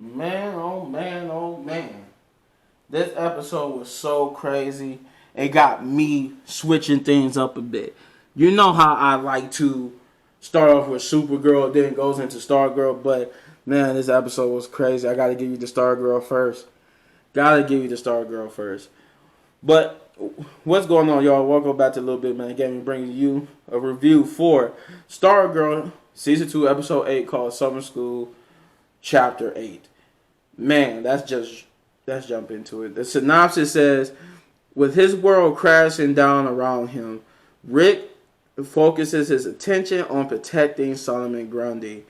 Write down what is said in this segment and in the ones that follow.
Man, oh man, oh man. This episode was so crazy. It got me switching things up a bit. You know how I like to start off with Supergirl, then it goes into Stargirl, but man, this episode was crazy. I gotta give you the Stargirl first. Gotta give you the Stargirl first. But what's going on, y'all? Welcome back to LilBigMan Gaming, bringing you a review for Stargirl Season 2, Episode 8, called Summer School, Chapter 8. Man, let's jump into it. The synopsis says, with his world crashing down around him, Rick focuses his attention on protecting Solomon Grundy.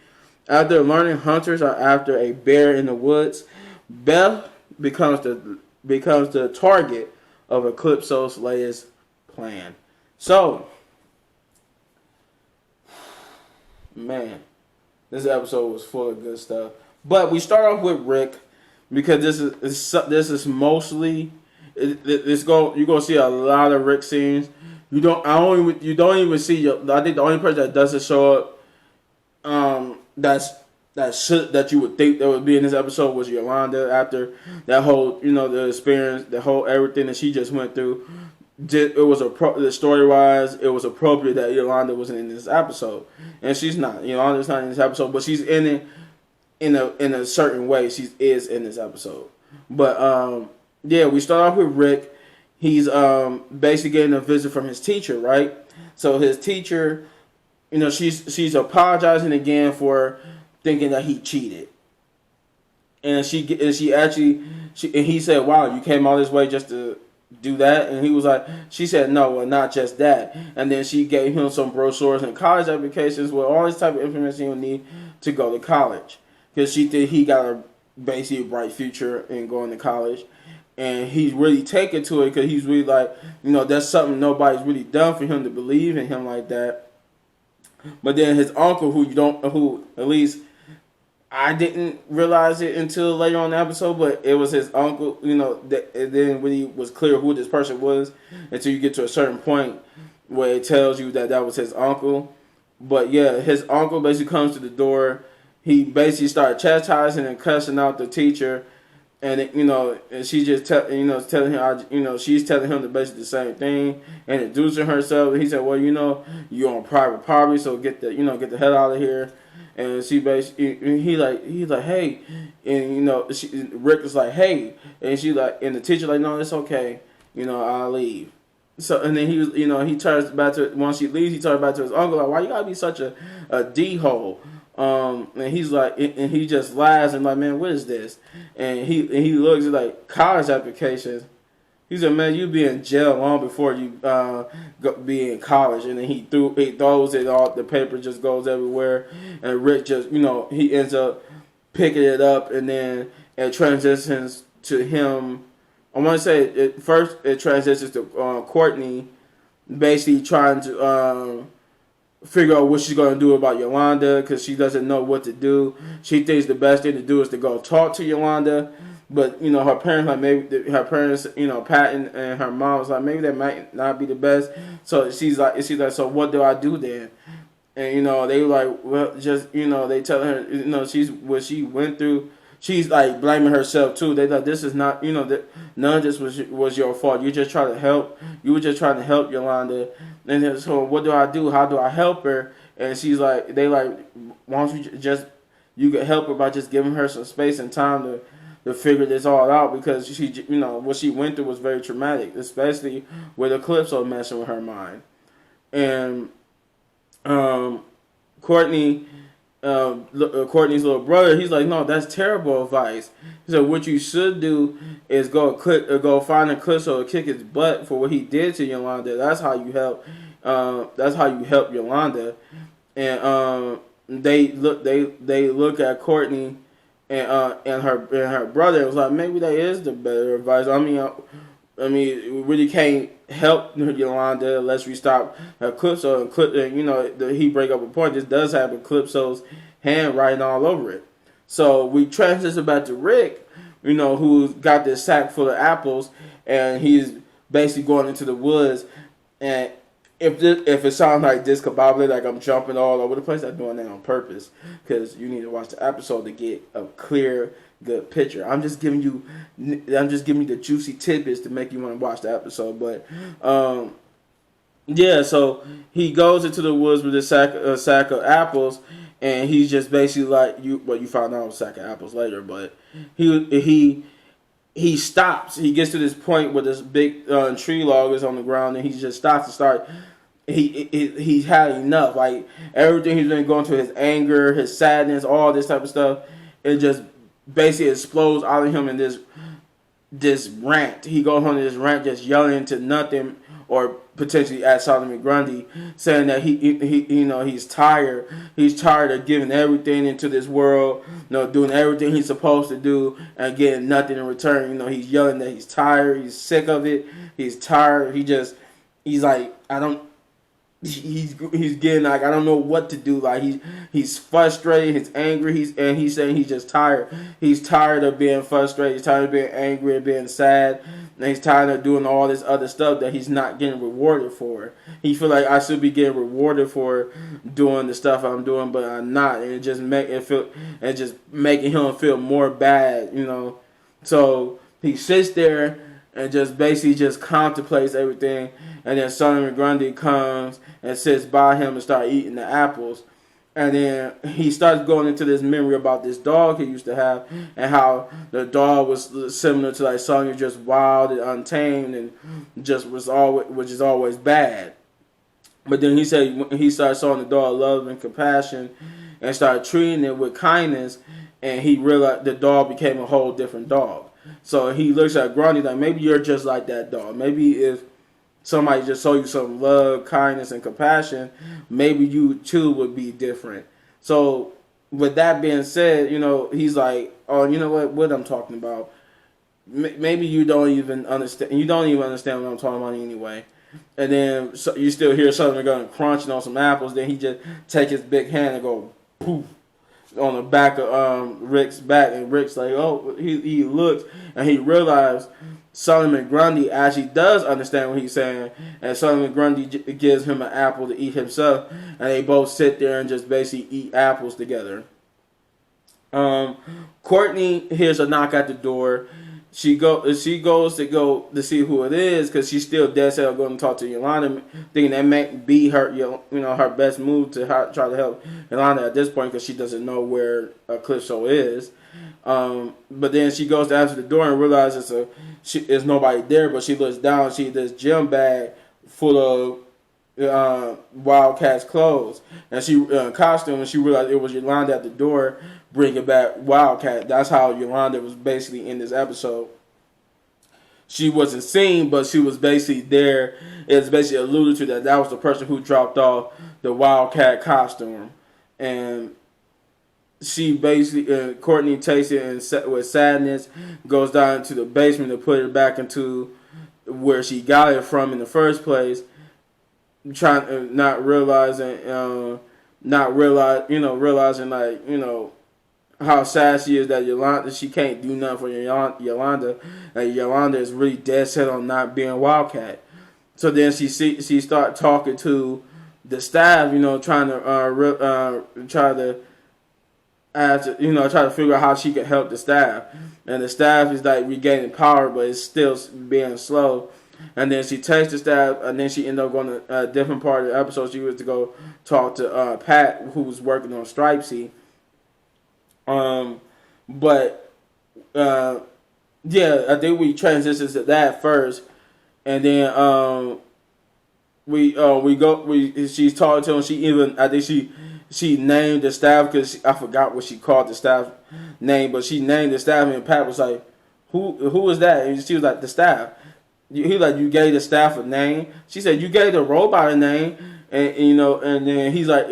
After learning hunters are after a bear in the woods, Beth becomes the target of Eclipso Slayer's plan. So, man, this episode was full of good stuff. But we start off with Rick because this is mostly you're gonna see a lot of Rick scenes. You don't even see. I think the only person that doesn't show up, that you would think that would be in this episode was Yolanda. After that whole the experience, the whole everything that she just went through, it was the story wise, it was appropriate that Yolanda wasn't in this episode, and she's not. Yolanda's not in this episode, but she's in it in a certain way. She is in this episode, but yeah, we start off with Rick. He's basically getting a visit from his teacher, right? So his teacher, she's apologizing again for thinking that he cheated, and he said, "Wow, you came all this way just to do that?" And he was like, she said, "No, well, not just that." And then she gave him some brochures and college applications with all this type of information you need to go to college, because she think he got a basically bright future in going to college. And he's really taken to it because he's really like, that's something nobody's really done for him to believe in him like that. But then his uncle, who at least I didn't realize it until later on in the episode, but it was his uncle, it didn't really was clear who this person was until you get to a certain point where it tells you that was his uncle. But yeah, his uncle basically comes to the door. He basically started chastising and cussing out the teacher. And and she just telling him, she's telling him basically the same thing, and introducing herself. And he said, "Well, you're on private property, so get the hell out of here." And she basically, he's like, "Hey," and Rick is like, "Hey," and and the teacher like, "No, it's okay, I'll leave." So and then he was, he turns back to once she leaves, he turns back to his uncle like, "Why you gotta be such a d-hole?" And he's like, and he just laughs and like, "Man, what is this?" And he looks at like college applications. He said, "Man, you be in jail long before you be in college." And then he throws it all. The paper just goes everywhere, and Rick just he ends up picking it up, and then it transitions to him. I want to say it transitions to Courtney, basically trying to figure out what she's going to do about Yolanda because she doesn't know what to do. She thinks the best thing to do is to go talk to Yolanda, but her parents Patton and her mom was like, maybe that might not be the best. So she's like, so what do I do then? And they were like, well, just they tell her she's what she went through. She's like blaming herself too. They like, this is not that none of this was your fault. You just trying to help. You were just trying to help Yolanda. And then, so what do I do? How do I help her? And she's like, why don't you could help her by just giving her some space and time to figure this all out, because she what she went through was very traumatic, especially with Eclipso messing with her mind. And Courtney's little brother, he's like, "No, that's terrible advice." He said, "What you should do is go find Eclipso and kick his butt for what he did to Yolanda. That's how you help. That's how you help Yolanda." And they look at Courtney and her brother. It was like, maybe that is the better advice. I mean, we really can't help Yolanda unless we stop Eclipso. And he break up a point. This does have Eclipso's handwriting all over it. So we transition back to Rick, who's got this sack full of apples, and he's basically going into the woods, and if it sounds like discombobulated, like I'm jumping all over the place, I'm doing that on purpose because you need to watch the episode to get a clear, good picture. I'm just giving you the juicy tidbits to make you want to watch the episode. But yeah, so he goes into the woods with a sack of apples, and he's just basically like you. Well, you found out a sack of apples later, but he stops. He gets to this point where this big tree log is on the ground, and he just stops to start. He's had enough. Like everything he's been going through, his anger, his sadness, all this type of stuff, it just basically explodes out of him in this rant. He goes on this rant, just yelling into nothing, or potentially at Solomon Grundy, saying that he's tired. He's tired of giving everything into this world, doing everything he's supposed to do and getting nothing in return. He's yelling that he's tired. He's sick of it. He's tired. He's like, he's getting like, I don't know what to do. Like he's frustrated, he's angry, he's saying he's just tired. He's tired of being frustrated, he's tired of being angry and being sad, and he's tired of doing all this other stuff that he's not getting rewarded for. He feel like I should be getting rewarded for doing the stuff I'm doing, but I'm not, and it just making him feel more bad, So he sits there and just basically just contemplates everything. And then Solomon Grundy comes and sits by him and starts eating the apples. And then he starts going into this memory about this dog he used to have and how the dog was similar to like Sonya, just wild and untamed and just which is always bad. But then he said when he started showing the dog love and compassion and started treating it with kindness, and he realized the dog became a whole different dog. So he looks at Grundy like, maybe you're just like that dog. Maybe if somebody just showed you some love, kindness, and compassion, maybe you too would be different. So with that being said, he's like, oh, you know what I'm talking about. Maybe you don't even understand. You don't even understand what I'm talking about anyway. And then you still hear something going crunching on some apples. Then he just take his big hand and go poof on the back of Rick's back, and Rick's like, oh, he looks and he realized Solomon Grundy actually does understand what he's saying, and Solomon Grundy gives him an apple to eat himself, and they both sit there and just basically eat apples together. Courtney hears a knock at the door. She goes to see who it is because she's still dead set going to talk to Yolanda, thinking that might be her, her best move to try to help Yolanda at this point because she doesn't know where Calypso is. But then she goes to answer the door and realizes there's nobody there. But she looks down, and sees this gym bag full of Wildcat's clothes, and she costume, and she realized it was Yolanda at the door bringing back Wildcat. That's how Yolanda was basically in this episode. She wasn't seen, but she was basically there. It's basically alluded to that was the person who dropped off the Wildcat costume, and she basically Courtney takes it and with sadness goes down into the basement to put it back into where she got it from in the first place, realizing how sad she is that Yolanda, she can't do nothing for Yolanda, and Yolanda is really dead set on not being Wildcat. So then she start talking to the staff, trying to figure out how she could help the staff, and the staff is like regaining power, but it's still being slow. And then she takes the staff, and then she ended up going to a different part of the episode. She was to go talk to Pat, who was working on Stripesy. I think we transitioned to that first, and then she's talking to him. I think she named the staff because I forgot what she called the staff name, but she named the staff, and Pat was like, "Who is that?" And she was like, "The staff." He like, "You gave the staff a name?" She said, "You gave the robot a name," and then he's like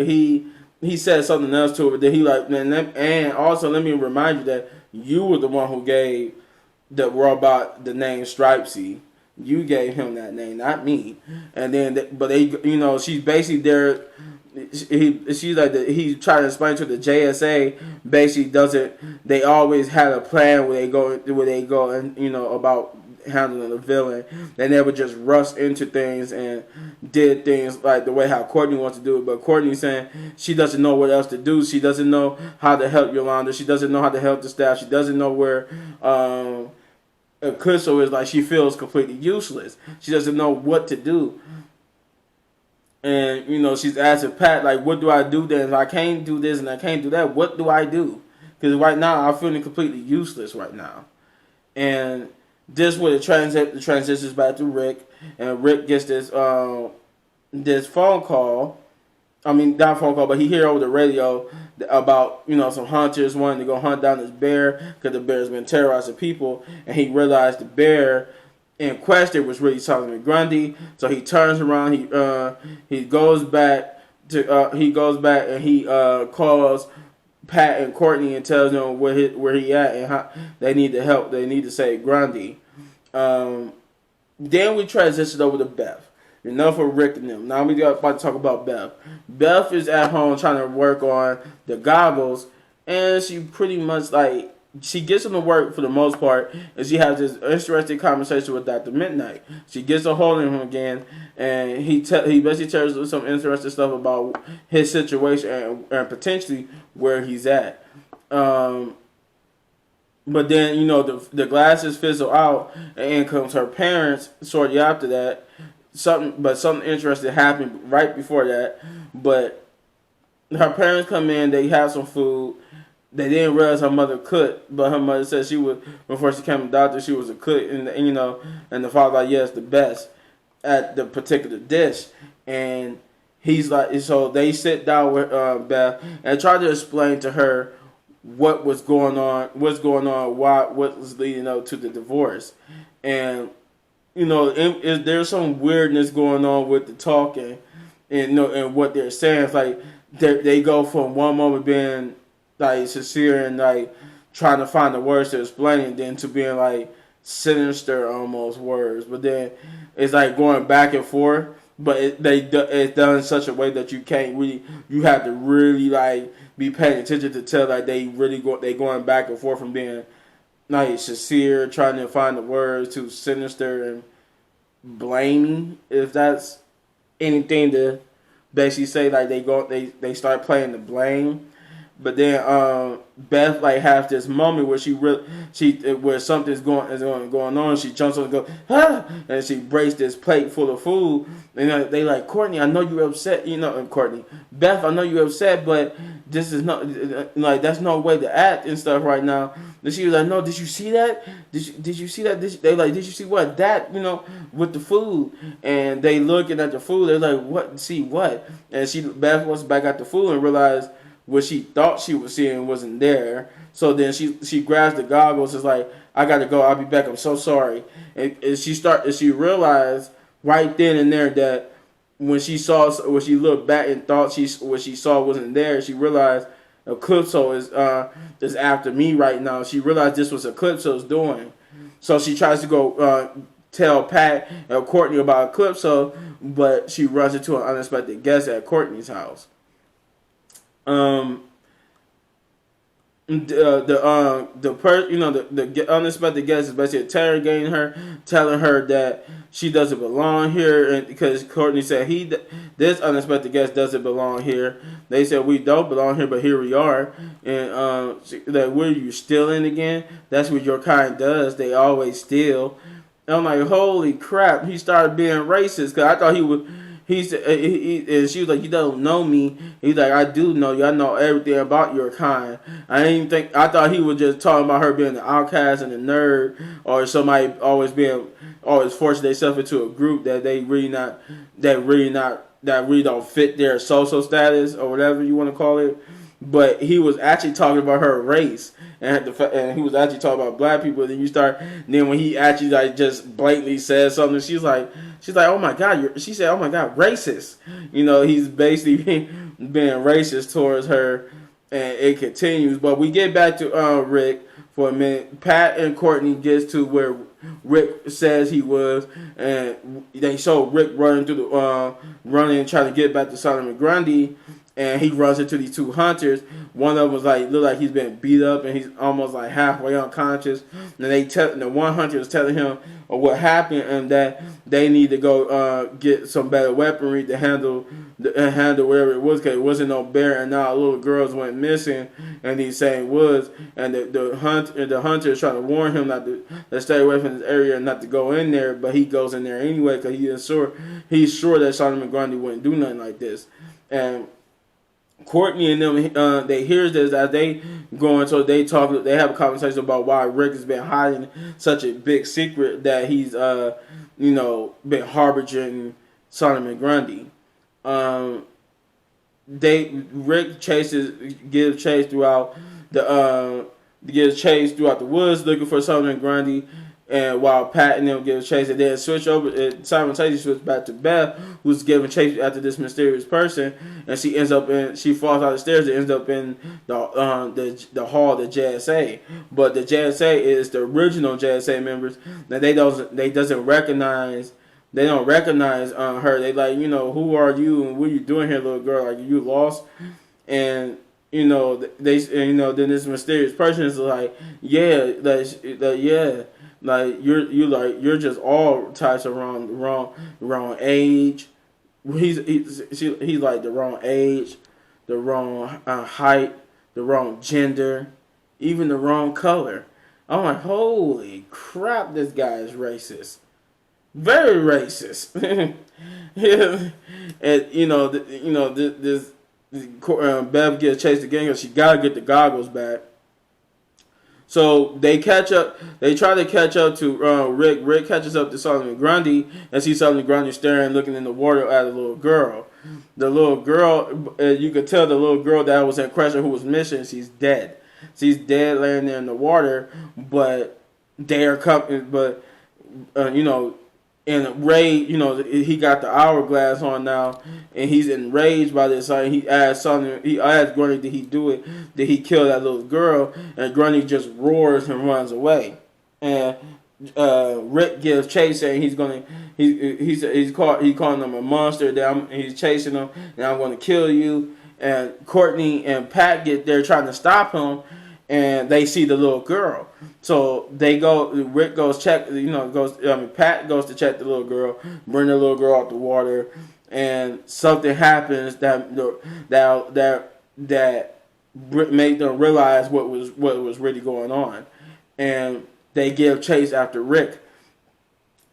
He said something else to her, but then he like, and also let me remind you that you were the one who gave the robot the name Stripesy. You gave him that name, not me. And then, she's basically there. She's like, he's trying to explain to the JSA. Basically, doesn't they always had a plan where they go and about handling the villain. They never just rushed into things and did things like the way how Courtney wants to do it. But Courtney's saying she doesn't know what else to do. She doesn't know how to help Yolanda. She doesn't know how to help the staff. She doesn't know where Crystal is. Like, she feels completely useless. She doesn't know what to do. And, she's asking Pat, like, what do I do then? If I can't do this and I can't do that, what do I do? Because right now, I'm feeling completely useless right now. And this where the transitions back to Rick. And Rick gets this phone call. I mean, not phone call, but he hear over the radio about, some hunters wanting to go hunt down this bear because the bear's been terrorizing people. And he realized the bear in question was really Solomon Grundy, so he turns around. He goes back and he calls Pat and Courtney and tells them where he at and how they need the help. They need to save Grundy. Then we transition over to Beth. Enough of Rick and them. Now we about to talk about Beth. Beth is at home trying to work on the goggles, and she pretty much she gets him to work for the most part, and she has this interesting conversation with Dr. Mid-Nite. She gets a hold of him again, and he basically tells her some interesting stuff about his situation and potentially where he's at. But then, the glasses fizzle out, and in comes her parents shortly after that. Something interesting happened right before that. But her parents come in, they have some food. They didn't realize her mother cooked, but her mother said before she became a doctor, she was a cook, and the father like, yes, the best at the particular dish. And he's like, so they sit down with Beth and try to explain to her what was going on, what was leading up to the divorce. And, there's some weirdness going on with the talking and what they're saying. It's like they go from one moment being sincere and trying to find the words to explain it, then to being sinister almost words. But then it's going back and forth. But it's done in such a way that you have to really be paying attention to tell they going back and forth from being sincere, trying to find the words, to sinister and blaming, if that's anything to basically say. They start playing the blame. But then Beth has this moment where where something's going on. She jumps on and goes, ah! And she breaks this plate full of food. And they Courtney, I know you're upset. And Courtney, Beth, I know you're upset, but this is not that's no way to act and stuff right now. And she was like, no, did you see that? Did you see that? Did you see what that with the food? And they looking at the food. They're like, what? See what? And Beth was back at the food and realized what she thought she was seeing wasn't there. So then she grabs the goggles. It's like, I gotta go. I'll be back. I'm so sorry. And she realized right then and there that when she looked back and thought what she saw wasn't there, she realized Eclipso is after me right now. She realized this was Eclipso's doing. So she tries to go tell Pat and Courtney about Eclipso, but she runs into an unexpected guest at Courtney's house. The unexpected guest is basically interrogating her, telling her that she doesn't belong here, and because Courtney said this unexpected guest doesn't belong here. They said we don't belong here, but here we are. And that were you stealing again? That's what your kind does. They always steal. And I'm like, holy crap! He started being racist because I thought he would. And she was like, you don't know me. He's like, I do know you. I know everything about your kind. I thought he was just talking about her being the outcast and the nerd, or somebody always forcing themselves into a group that really don't fit their social status or whatever you want to call it. But he was actually talking about her race, and he was actually talking about black people. Then when he actually just blatantly said something, she's like, oh my God, she said, oh my God, racist. He's basically being racist towards her, and it continues. But we get back to Rick for a minute. Pat and Courtney gets to where Rick says he was, and they show Rick running and trying to get back to Solomon Grundy. and he runs into these two hunters. One of them was like look like he's been beat up and he's almost like halfway unconscious. And the one hunter was telling him what happened and that they need to go get some better weaponry to handle whatever it was because it wasn't no bear and now little girls went missing in these same woods. And the hunter is trying to warn him not to stay away from this area and not to go in there, but he goes in there anyway because he's sure that Solomon Grundy wouldn't do nothing like this. And Courtney and them, they hear this as they go into they have a conversation about why Rick has been hiding such a big secret that he's been harboring Solomon Grundy. Rick gives chase throughout the woods looking for Solomon Grundy. And while Pat and them give chase, and then simultaneously switch back to Beth, who's giving chase after this mysterious person, and she falls out the stairs and ends up in the hall of the JSA. But the JSA is the original JSA members. Now they don't recognize her. They like, who are you and what are you doing here, little girl? Like, you lost? And then this mysterious person is like, yeah, yeah. Like you're just all types of wrong age. He's like the wrong age, the wrong height, the wrong gender, even the wrong color. I'm like, holy crap, this guy is racist, very racist. Yeah. And this Bev gets chased again because she gotta get the goggles back. So they catch up. They try to catch up to Rick. Rick catches up to Solomon Grundy and sees Solomon Grundy staring, looking in the water at a little girl. The little girl, you could tell the little girl that was in question who was missing. She's dead. She's dead, laying there in the water. But they are coming. But enraged, he got the hourglass on now, and he's enraged by this. He asked Grundy, did he do it? Did he kill that little girl? And Grundy just roars and runs away. And Rick gives chase, and he's calling him a monster. He's chasing him, and I'm going to kill you. And Courtney and Pat get there trying to stop him, and they see the little girl. So they go. Rick goes check. Pat goes to check the little girl, bring the little girl out the water, and something happens that made them realize what was really going on, and they give chase after Rick.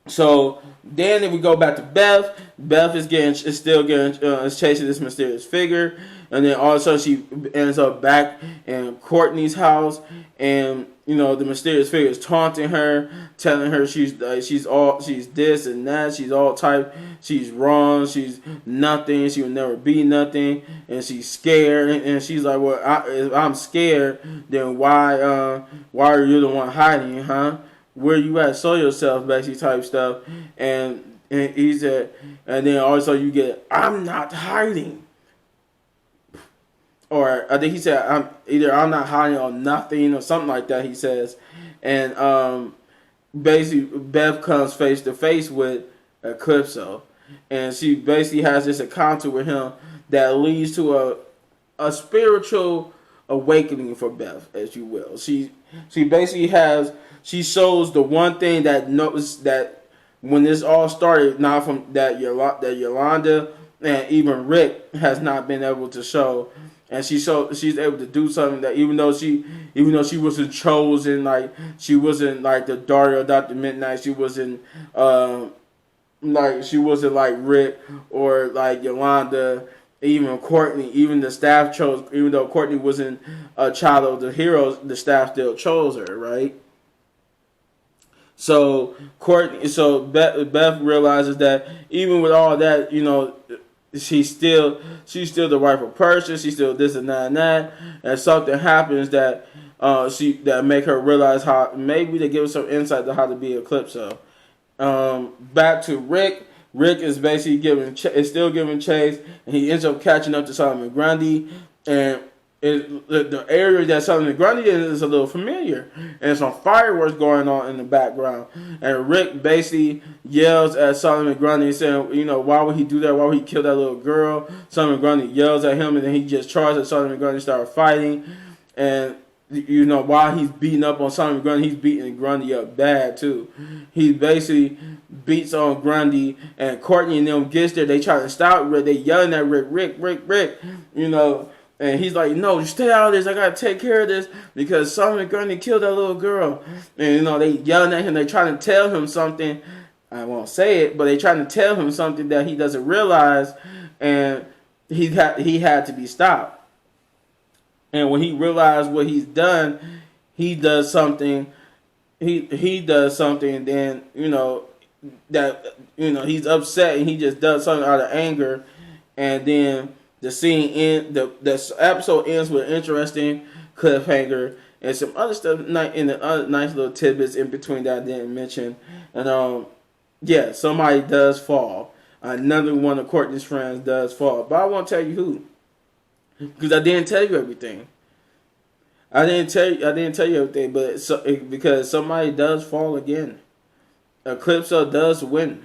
So then we go back to Beth. Beth is chasing this mysterious figure, and then also she ends up back in Courtney's house, and the mysterious figure is taunting her, telling her she's this and that, she's all type, she's wrong, she's nothing, she will never be nothing, and she's scared, and she's like, well, if I'm scared, then why are you the one hiding, huh? Where you at? Show yourself, basically type stuff. And he said, and then also you get, I'm not hiding. Or I think he said, I'm not hiding on nothing or something like that, he says. And basically Bev comes face to face with Eclipso. And she basically has this encounter with him that leads to a spiritual awakening for Bev, as you will. She basically shows the one thing that knows that when this all started, not from that Yolanda and even Rick has not been able to show, and she's able to do something that even though she wasn't chosen, like she wasn't like the daughter of Dr. Mid-nite, she wasn't like Rick or like Yolanda. Even Courtney, even the staff chose. Even though Courtney wasn't a child of the heroes, the staff still chose her, right? So Beth realizes that even with all that, she's still the rightful person. She's still this and that, and something happens that make her realize how maybe they give her some insight to how to be Eclipso. Back to Rick. Rick is basically still giving chase, and he ends up catching up to Solomon Grundy, and the area that Solomon Grundy is a little familiar, and some fireworks going on in the background. And Rick basically yells at Solomon Grundy, saying, you know, why would he do that? Why would he kill that little girl? Solomon Grundy yells at him, and then he just charges at Solomon Grundy, start fighting, and you know, while he's beating up on Solomon Grundy, he's beating Grundy up bad too. He basically beats on Grundy, and Courtney and them gets there. They try to stop Rick. They yelling at Rick, you know. And he's like, no, you stay out of this. I got to take care of this because Solomon Grundy killed that little girl. And, you know, they yelling at him. They trying to tell him something. I won't say it, but they trying to tell him something that he doesn't realize. And he had to be stopped. And when he realized what he's done, he does something. He does something, and then, you know, that, you know, he's upset, and he just does something out of anger. And then the scene the episode ends with an interesting cliffhanger and some other stuff in the other nice little tidbits in between that I didn't mention. And yeah, somebody does fall. Another one of Courtney's friends does fall, but I won't tell you who, because I didn't tell you everything. I didn't tell you everything, but because somebody does fall again. Eclipso does win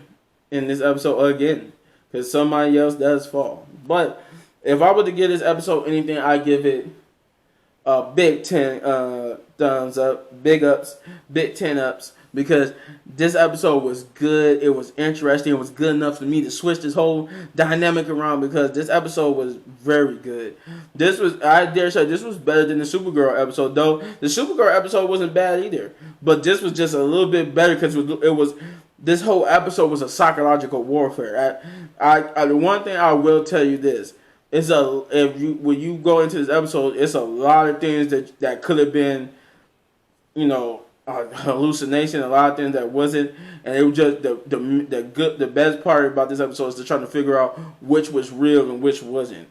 in this episode again, because somebody else does fall. But if I were to give this episode anything, I give it a big 10 thumbs up, big ups, big 10 ups, because this episode was good. It was interesting. It was good enough for me to switch this whole dynamic around, because this episode was very good. I dare say, this was better than the Supergirl episode, though the Supergirl episode wasn't bad either. But this was just a little bit better because this whole episode was a psychological warfare. The one thing I will tell you this. When you go into this episode, it's a lot of things that could have been, you know, hallucination. A lot of things that wasn't, and it was just the best part about this episode is to try to figure out which was real and which wasn't.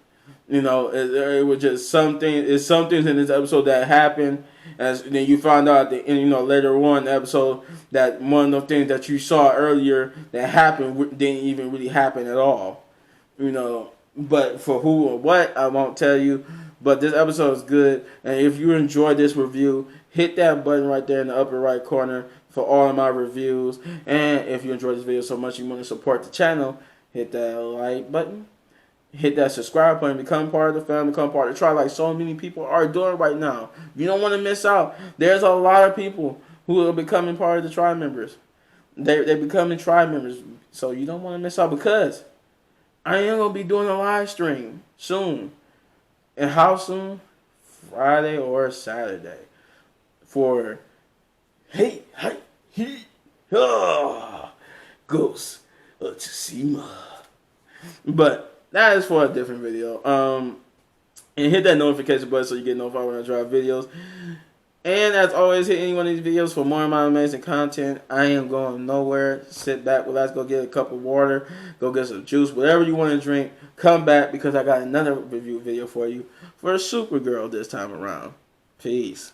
You know, it was just something. It's some things in this episode that happened, and then you find out later on in the episode that one of the things that you saw earlier that happened didn't even really happen at all. You know. But for who or what, I won't tell you. But this episode is good. And if you enjoyed this review, hit that button right there in the upper right corner for all of my reviews. And if you enjoyed this video so much you want to support the channel, hit that like button. Hit that subscribe button. Become part of the family. Become part of the tribe like so many people are doing right now. You don't want to miss out. There's a lot of people who are becoming part of the tribe members. They're becoming tribe members. So you don't want to miss out, because I am going to be doing a live stream soon. And how soon? Friday or Saturday. For Ghost of Tsushima. But that is for a different video. And hit that notification button so you get notified when I drop videos. And as always, hit any one of these videos for more of my amazing content. I am going nowhere. Sit back, relax, go get a cup of water, go get some juice, whatever you want to drink. Come back, because I got another review video for you for Supergirl this time around. Peace.